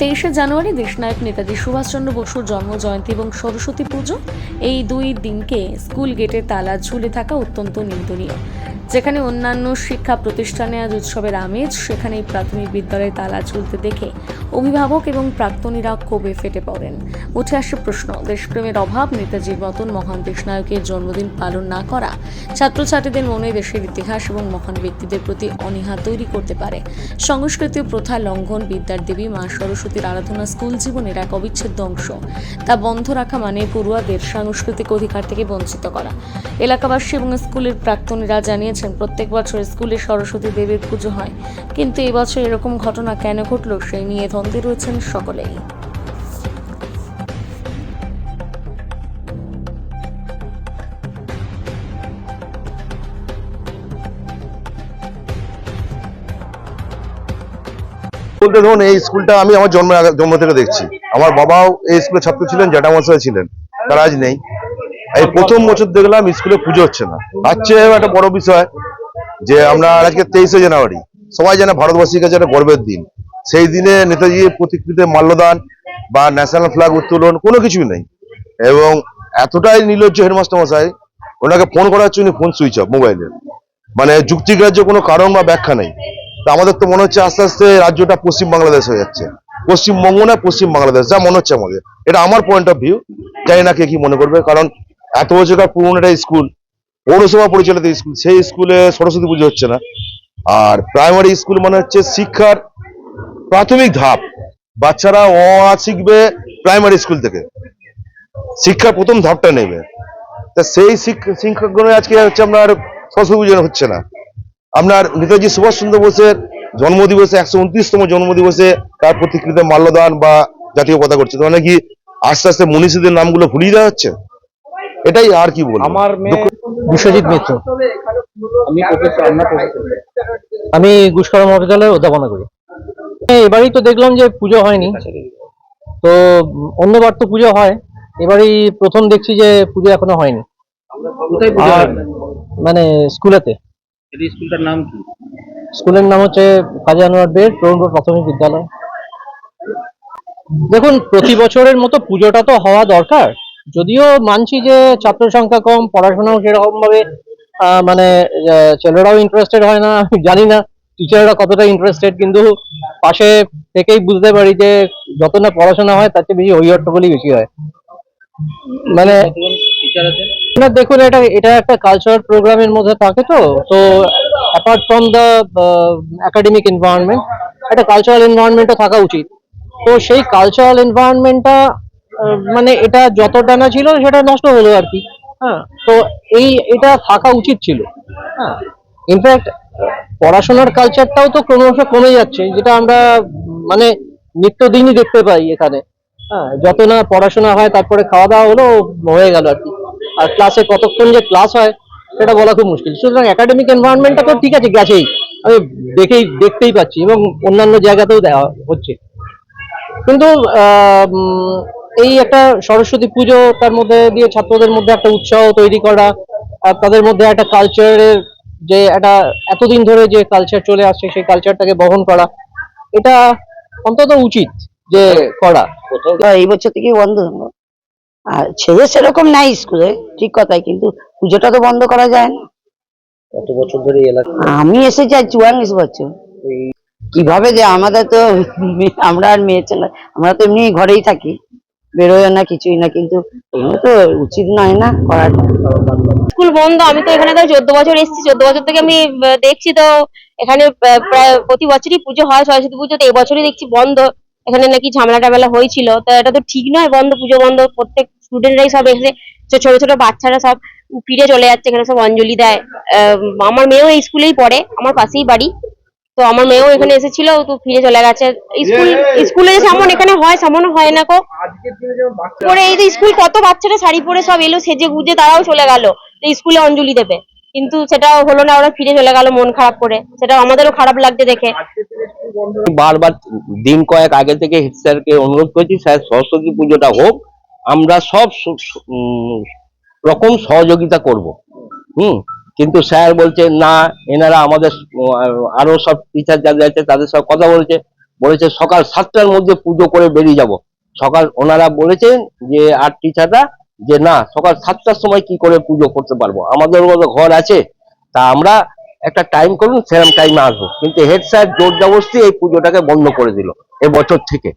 23শে জানুয়ারি দেশনায়ক নেতাজি সুভাষচন্দ্র বসুর জন্ম জয়ন্তী এবং সরস্বতী পুজো, এই দুই দিনকে স্কুল গেটে তালা ঝুলে থাকা অত্যন্ত নিন্দনীয়। যেখানে অন্যান্য শিক্ষা প্রতিষ্ঠানে আজ উৎসবের আমেজ, সেখানে প্রাথমিক বিদ্যালয়ে তালা ঝুলতে দেখে অভিভাবক এবং প্রাক্তনীরা ক্ষোভে ফেটে পড়েন। উঠে আসে প্রশ্ন, দেশপ্রেমের অভাব, নেতাজির মতন মহান দেশনায়কের জন্মদিন পালন না করা ছাত্রছাত্রীদের মনে দেশের ইতিহাস এবং মহান ব্যক্তিদের প্রতি অনীহা তৈরি করতে পারে। সংস্কৃতি ও প্রথা লঙ্ঘন, বিদ্যার দেবী মা সরস্বতীর আরাধনা স্কুল জীবনের এক অবিচ্ছেদ্য অংশ। তা বন্ধ রাখা মানে পড়ুয়াদের সাংস্কৃতিক অধিকার থেকে বঞ্চিত করা। এলাকাবাসী এবং স্কুলের প্রাক্তনীরা জানিয়েছেন, প্রত্যেক বছর স্কুলে সরস্বতী দেবীর পুজো হয়, কিন্তু এবছর এরকম ঘটনা কেন ঘটলো সেই নিয়ে দ্বন্দ্বে রয়েছেন সকলেই। বলতে ধরুন, এই স্কুলটা আমি আমার জন্ম থেকে দেখছি। আমার বাবাও এই স্কুলের ছাত্র ছিলেন, জ্যাঠামশাই ছিলেন, তারা আজ নেই। এই প্রথম বছর দেখলাম স্কুলে পুজো হচ্ছে না। হচ্ছে একটা বড় বিষয় যে আমরা আজকে 23শে জানুয়ারি, সবাই জানে ভারতবাসীর কাছে একটা গর্বের দিন। সেই দিনে নেতাজির প্রতিকৃতিতে মাল্যদান বা ন্যাশনাল ফ্ল্যাগ উত্তোলন কোনো কিছুই নেই। এবং এতটাই নির্লজ্জ হেডমাস্টার মশাই, ওনাকে ফোন করার জন্য ফোন সুইচ অফ মোবাইলের, মানে যুক্তিগ্রাহ্য কোনো কারণ বা ব্যাখ্যা নেই। তা আমাদের তো মনে হচ্ছে আস্তে আস্তে রাজ্যটা পশ্চিম বাংলাদেশ হয়ে যাচ্ছে। পশ্চিমবঙ্গ না পশ্চিম বাংলাদেশ, যা মনে হচ্ছে আমাদের। এটা আমার পয়েন্ট অফ ভিউ, জানি না কে কি মনে করবে। কারণ এত বছরকার পুরনো একটা স্কুল, পৌরসভা পরিচালিত স্কুল, সেই স্কুলে সরস্বতী পুজো হচ্ছে না। আর প্রাইমারি স্কুল মানে হচ্ছে শিক্ষার প্রাথমিক ধাপ। বাচ্চারা অ আ শিখবে প্রাইমারি স্কুল থেকে, শিক্ষার প্রথম ধাপটা নেবে। তা সেই শিক্ষকগণ আজকে হচ্ছে আপনার সরস্বতী পুজো হচ্ছে না। আপনার নেতাজি সুভাষচন্দ্র বোসের জন্মদিবসে 129তম জন্মদিবসে তার প্রতিকৃতিতে মাল্যদান বা জাতীয় পতাকা করছে, মানে কি আস্তে আস্তে মনীষীদের নামগুলো ভুলিয়ে দেওয়া হচ্ছে? এটাই আর কি বলবো। আমার বিশ্বজিৎ মিত্র, আমি ঘুষখরা মহাবিদ্যালয়ে অধ্যাপনা করি। এবারই তো দেখলাম যে পুজো হয়নি, তো অন্যবার তো পুজো হয়, এবারই প্রথম দেখছি যে পুজো এখনো হয়নি। আর মানে স্কুলেতে। স্কুলটার নাম কি? স্কুলের নাম হচ্ছে কাজী আনোয়ার বের তরুণপুর প্রাথমিক বিদ্যালয়। দেখুন, প্রতি বছরের মতো পুজোটা তো হওয়া দরকার, যদিও মানছি যে ছাত্র সংখ্যা কম, পড়াশোনাও সেরকম ভাবে মানে ছেলেরাও ইন্টারেস্টেড হয় না, আমি জানি না টিচাররা কতটা ইন্টারেস্টেড, কিন্তু পাশে থেকেই বুঝতে পারি যে যত না পড়াশোনা হয় তার চেয়ে বেশি হইহট্টগোলই বেশি হয়। মানে না, দেখুন, এটা একটা কালচারাল প্রোগ্রামের মধ্যে থাকে, তো apart from the academic environment, একটা কালচারাল এনভায়রনমেন্টও থাকা উচিত। তো সেই কালচারাল এনভায়রনমেন্টটা মানে এটা যতটা না ছিল সেটা নষ্ট হলো আর কি। হ্যাঁ, তো এটা থাকা উচিত ছিল। হ্যাঁ, ইনফ্যাক্ট পড়াশোনার কালচারটাও তো ক্রমশ কমে যাচ্ছে, যেটা আমরা মানে নিত্যদিনই দেখতে পাই এখানে। হ্যাঁ, যত না পড়াশোনা হয় তারপরে খাওয়া দাওয়া হলো, হয়ে গেল আর কি। আর ক্লাসে কতক্ষণ যে ক্লাস হয় সেটা বলা খুব মুশকিল। সুতরাং একাডেমিক এনভায়রনমেন্টটা তো ঠিক আছে, গেছেই, আমি দেখতেই পাচ্ছি, এবং অন্যান্য জায়গাতেও দেওয়া হচ্ছে। কিন্তু এই একটা সরস্বতী পুজো, তার মধ্যে দিয়ে ছাত্রদের মধ্যে একটা উৎসাহ তৈরি করা, তাদের মধ্যে একটা কালচারের যে একটা এতদিন ধরে যে কালচার চলে আসছে সেই কালচারটাকে বহন করা, এটা অন্তত উচিত যে করা। এই বছর থেকে বন্ধ হলো। আর ছেলে সেরকম নাই স্কুলে, ঠিক কথাই, কিন্তু পুজোটা তো বন্ধ করা যায় না। কত বছর ধরে এলাকা? আমি এসেছি আজ 44 বছর। কিভাবে যে আমাদের তো আমরা আর মেয়ে ছেলে, আমরা তো এমনি ঘরেই থাকি, বেরোয় না, কিছুই না, কিন্তু এগুলো তো উচিত নয় না করাটা। স্কুল বন্ধ, আমি তো এখানে 14 বছর এসেছি, 14 বছর থেকে আমি দেখছি, তো এখানে প্রায় প্রতি বছরই পুজো হয়, সরস্বতী পুজো, তো এবছরই দেখছি বন্ধ। এখানে নাকি ঝামেলা টামেলা হয়েছিল, তো এটা তো ঠিক নয়, বন্ধ, পুজো বন্ধ। প্রত্যেক স্টুডেন্টরাই সব এসে, ছোট ছোট বাচ্চারা সব ফিরে চলে যাচ্ছে, এখানে সব অঞ্জলি দেয়। আমার মেয়েও এই স্কুলেই পড়ে, আমার পাশেই বাড়ি, তো আমার মেয়েও এখানে এসেছিল, তো ফিরে চলে গেছে। স্কুলে যেমন এখানে হয় তেমন হয় না কো। পরে এই যে স্কুল, কত বাচ্চারা শাড়ি পরে সব এলো সেজে গুজে, তারাও চলে গেল স্কুলে অঞ্জলি দেবে, কিন্তু সেটাও হলো না, ওরা ফিরে চলে গেল মন খারাপ করে। সেটা আমাদেরও খারাপ লাগছে দেখে। বারবার দিন কয়েক আগে থেকে হেড স্যারকে অনুরোধ করেছি, স্যার সরস্বতী পুজোটা হোক, আমরা সব রকম সহযোগিতা করব। কিন্তু স্যার বলছে না, এনারা আমাদের আরো সব টিচার যাদের আছে তাদের সব কথা বলছে, বলেছে সকাল 7টার মধ্যে পুজো করে বেরিয়ে যাব। ওনারা বলেছেন যে আর টিচাররা যে না, সকাল 7টার সময় কি করে পুজো করতে পারবো, আমাদেরও তো ঘর আছে, তা আমরা একটা টাইম করুন, সেরকম টাইমে আসবো। কিন্তু হেড স্যার জোর জবরদস্তি এই পুজোটাকে বন্ধ করে দিল এবছর থেকে।